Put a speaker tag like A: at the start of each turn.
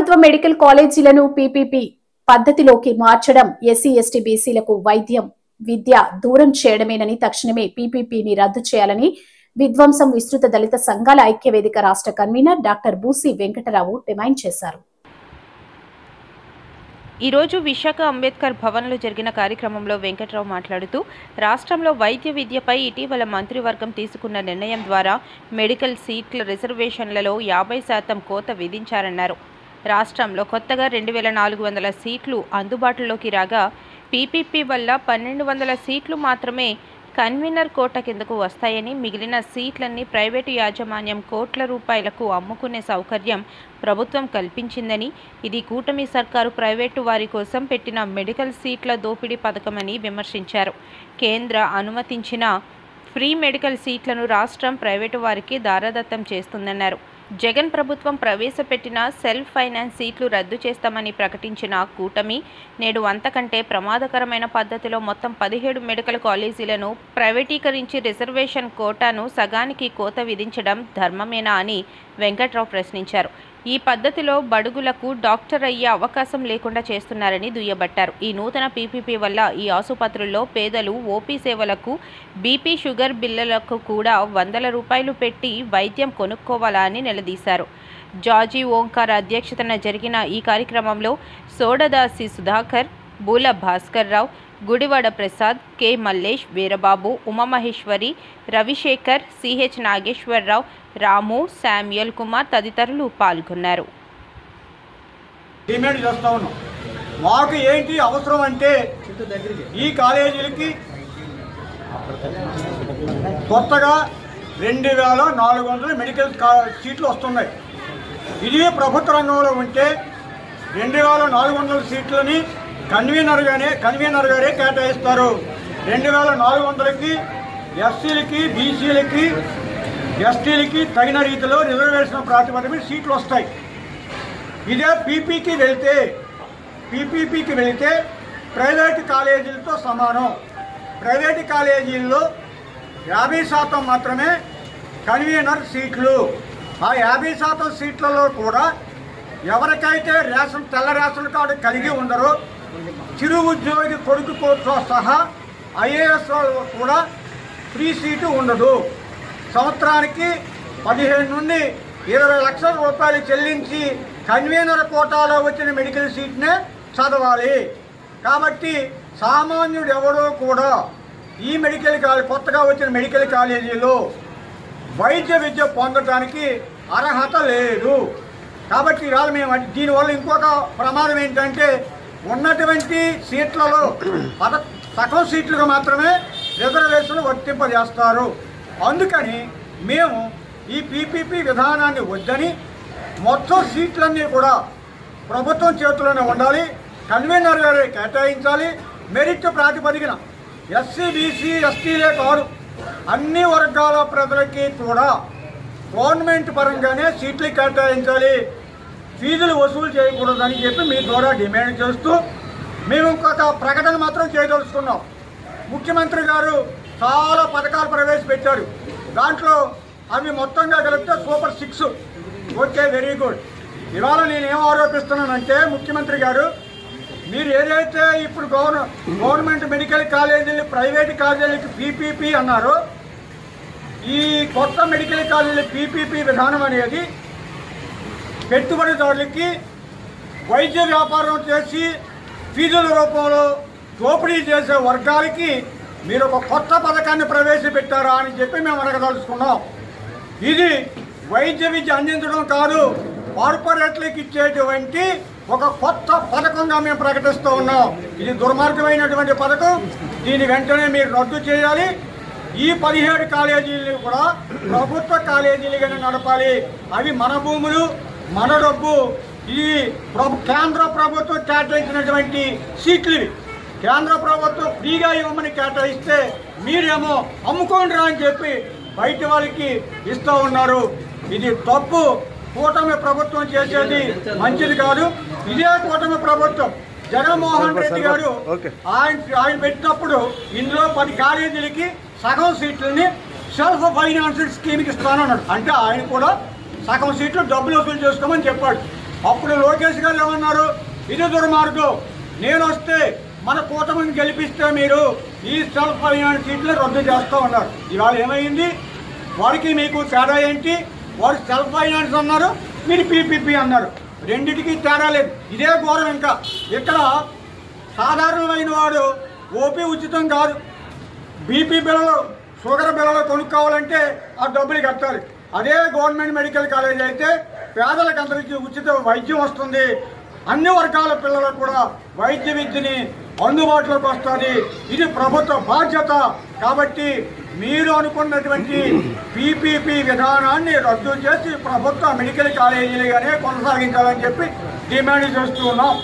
A: ప్రభుత్వ medical కాలేజీలను PPP పద్ధతిలోకి మార్చడం SC ST బీసీలకు వైద్యం విద్య దూరం చేయడమేనని తక్షణమే పీపీపీని రద్దు చేయాలని విధ్వంసం విస్తృత దళిత సంఘాల ఐక్యవేదిక రాష్ట్ర convener doctor Busi Venkatarao demand చేశారు.
B: ఈ రోజు విశాఖ అంబేద్కర్ భవన్లో జరిగిన కార్యక్రమంలో వెంకటరావు మాట్లాడుతూ రాష్ట్రంలో వైద్య విద్యపై ఇటీవల మంత్రివర్గం తీసుకున్న నిర్ణయం ద్వారా మెడికల్ సీట్ల రిజర్వేషన్లలో 50% కోత విధించారన్నారు. రాష్ట్రంలో కొత్తగా 2400 సీట్లు అందుబాటులోకి రాగా పీపీపీ వల్ల 1200 సీట్లు మాత్రమే కన్వీనర్ కోట కిందకు వస్తాయని, మిగిలిన సీట్లన్నీ ప్రైవేటు యాజమాన్యం కోట్ల రూపాయలకు అమ్ముకునే సౌకర్యం ప్రభుత్వం కల్పించిందని, ఇది కూటమి సర్కారు ప్రైవేటు వారి కోసం పెట్టిన మెడికల్ సీట్ల దోపిడీ పథకమని విమర్శించారు. కేంద్ర అనుమతించిన ఫ్రీ మెడికల్ సీట్లను రాష్ట్రం ప్రైవేటు వారికి దారాదత్తం చేస్తుందన్నారు. జగన్ ప్రభుత్వం ప్రవేశపెట్టిన సెల్ఫ్ ఫైనాన్స్ సీట్లు రద్దు చేస్తామని ప్రకటించిన కూటమి నేడు అంతకంటే ప్రమాదకరమైన పద్ధతిలో మొత్తం 17 మెడికల్ కాలేజీలను ప్రైవేటీకరించి రిజర్వేషన్ కోటాను సగానికి కోత విధించడం ధర్మమేనా అని వెంకట్రావు ప్రశ్నించారు. ఈ పద్ధతిలో బడుగులకు డాక్టర్ అయ్యే అవకాశం లేకుండా చేస్తున్నారని దుయ్యబట్టారు. ఈ నూతన పీపీపీ వల్ల ఈ ఆసుపత్రుల్లో పేదలు ఓపీ సేవలకు, బీపీ షుగర్ బిల్లులకు కూడా వందల రూపాయలు పెట్టి వైద్యం కొనుక్కోవాలా అని నిలదీశారు. జాజీ ఓంకార్ అధ్యక్షతన జరిగిన ఈ కార్యక్రమంలో సోడదాసి సుధాకర్, బూల భాస్కర్ రావు, గుడివాడ ప్రసాద్, కె మల్లేష్, వీరబాబు, ఉమామహేశ్వరి, రవిశేఖర్, సిహెచ్ నాగేశ్వరరావు, రాము, శామ్యుయల్ కుమార్ తదితరులు పాల్గొన్నారు.
C: డిమాండ్ చేస్తా ఉన్నాం. మాకు ఏంటి అవసరం అంటే ఈ కాలేజీలకి కొత్తగా 2400 మెడికల్ సీట్లు వస్తున్నాయి. ఇది ప్రభుత్వ రంగంలో ఉంటే 2400 సీట్లని కన్వీనర్ గారే కేటాయిస్తారు. 2400కి ఎస్సీలకి, బీసీలకి, ఎస్టీలకి తగిన రీతిలో రిజర్వేషన్ ప్రాతిపదికన సీట్లు వస్తాయి. ఇదే పీపీపీకి వెళితే ప్రైవేటు కాలేజీలతో సమానం. ప్రైవేటు కాలేజీల్లో 50% మాత్రమే కన్వీనర్ సీట్లు. ఆ 50% సీట్లలో కూడా ఎవరికైతే తెల్ల రేషన్ కార్డు కలిగి ఉండరో చిరు ఉద్యోగి కొడుకుతో సహా ఐఏఎస్ కూడా ఫ్రీ సీటు ఉండదు. సంవత్సరానికి 15 నుండి 20 లక్షల రూపాయలు చెల్లించి కన్వీనర్ కోటాలో వచ్చిన మెడికల్ సీట్నే చదవాలి. కాబట్టి సామాన్యుడు ఎవరో కూడా ఈ కొత్తగా వచ్చిన మెడికల్ కాలేజీలో వైద్య విద్య పొందడానికి అర్హత లేదు. కాబట్టి ఇవాళ మేము దీనివల్ల ఇంకొక ప్రమాదం ఏంటంటే ఉన్నటువంటి సీట్లలో సగం సీట్లుగా మాత్రమే రిజర్వేషన్లు వర్తింపజేస్తారు. అందుకని మేము ఈ పీపీపీ విధానాన్ని వద్దని మొత్తం సీట్లన్నీ కూడా ప్రభుత్వం చేతుల్లోనే ఉండాలి, కన్వీనర్ గారే కేటాయించాలి. మెరిట్ ప్రాతిపదికన ఎస్సీ, బీసీ, ఎస్టీలే కాదు అన్ని వర్గాల ప్రజలకి కూడా గవర్నమెంట్ పరంగానే సీట్లు కేటాయించాలి, ఫీజులు వసూలు చేయకూడదని చెప్పి మీ ద్వారా డిమాండ్ చేస్తూ మేము ఇంకొక ప్రకటన మాత్రం చేయదలుచుకున్నాం. ముఖ్యమంత్రి గారు చాలా పథకాలు ప్రవేశపెట్టారు. దాంట్లో అవి మొత్తంగా కలిపితే సూపర్ 6. Okay, very good. ఇవాళ నేనేం ఆరోపిస్తున్నానంటే ముఖ్యమంత్రి గారు మీరు ఏదైతే ఇప్పుడు గవర్నమెంట్ మెడికల్ కాలేజీలు ప్రైవేట్ కాలేజీలకి పీపీపీ అన్నారో ఈ కొత్త మెడికల్ కాలేజీల పీపీపీ విధానం అనేది పెట్టుబడిదారులకి వైద్య వ్యాపారం చేసి ఫీజుల రూపంలో దోపిడీ చేసే వర్గాలకి మీరు ఒక కొత్త పథకాన్ని ప్రవేశపెట్టారా అని చెప్పి మేము అడగదలుచుకున్నాం. ఇది వైద్య విద్య అందించడం కాదు, కార్పొరేట్లకు ఇచ్చేటువంటి ఒక కొత్త పథకంగా మేము ప్రకటిస్తూ ఉన్నాం. ఇది దుర్మార్గమైనటువంటి పథకం. దీని వెంటనే మీరు రద్దు చేయాలి. ఈ 17 కాలేజీలు కూడా ప్రభుత్వ కాలేజీలుగానే నడపాలి. అవి మన భూములు, మన డబ్బు. ఇది కేంద్ర ప్రభుత్వం కేటాయించినటువంటి సీట్లు. ఇవి కేంద్ర ప్రభుత్వం ఫ్రీగా ఇవ్వమని కేటాయిస్తే మీరేమో అమ్ముకోండిరా అని చెప్పి బయట వాళ్ళకి ఇస్తూ ఉన్నారు. ఇది తప్పు. కూటమి ప్రభుత్వం చేసేది మంచిది కాదు. ఇదే కూటమి ప్రభుత్వం జగన్మోహన్ రెడ్డి గారు ఆయన పెట్టినప్పుడు ఇందులో 10 కాలేజీలకి సగం సీట్లని సెల్ఫ్ ఫైనాన్స్డ్ స్కీమ్కి ఇస్తానన్నాడు. అంటే ఆయన కూడా సగం సీట్లు డబ్బులు వసూలు చేసుకోమని చెప్పాడు. అప్పుడు లోకేష్ గారు ఏమన్నారు, ఇది దుర్మార్గం, నేను వస్తే మన కూటమిని గెలిపిస్తే మీరు ఈ సెల్ఫ్ ఫైనాన్స్ సీట్లు రద్దు చేస్తూ ఉన్నారు. ఇవాళ ఏమైంది? వారికి మీకు తేడా ఏంటి? వారు సెల్ఫ్ ఫైనాన్స్ అన్నారు, మీరు పీపీపీ అన్నారు. రెండింటికి తేడా లేదు. ఇదే ఘోరం. ఇంకా ఇక్కడ సాధారణమైన వాడు ఓపీ ఉచితం కాదు, బీపీ బిళ్ళలు, షుగర్ బిళ్ళలు కొనుక్కోవాలంటే ఆ డబ్బులు కట్టాలి. అదే గవర్నమెంట్ మెడికల్ కాలేజ్ అయితే పేదలకు అందరికీ ఉచిత వైద్యం వస్తుంది. అన్ని వర్గాల పిల్లలకు కూడా వైద్య విద్యని అందుబాటులోకి వస్తుంది. ఇది ప్రభుత్వ బాధ్యత. కాబట్టి మీరు అనుకున్నటువంటి పీపీపీ విధానాన్ని రద్దు చేసి ప్రభుత్వ మెడికల్ కాలేజీలుగానే కొనసాగించాలని చెప్పి డిమాండ్ చేస్తూ ఉన్నాం.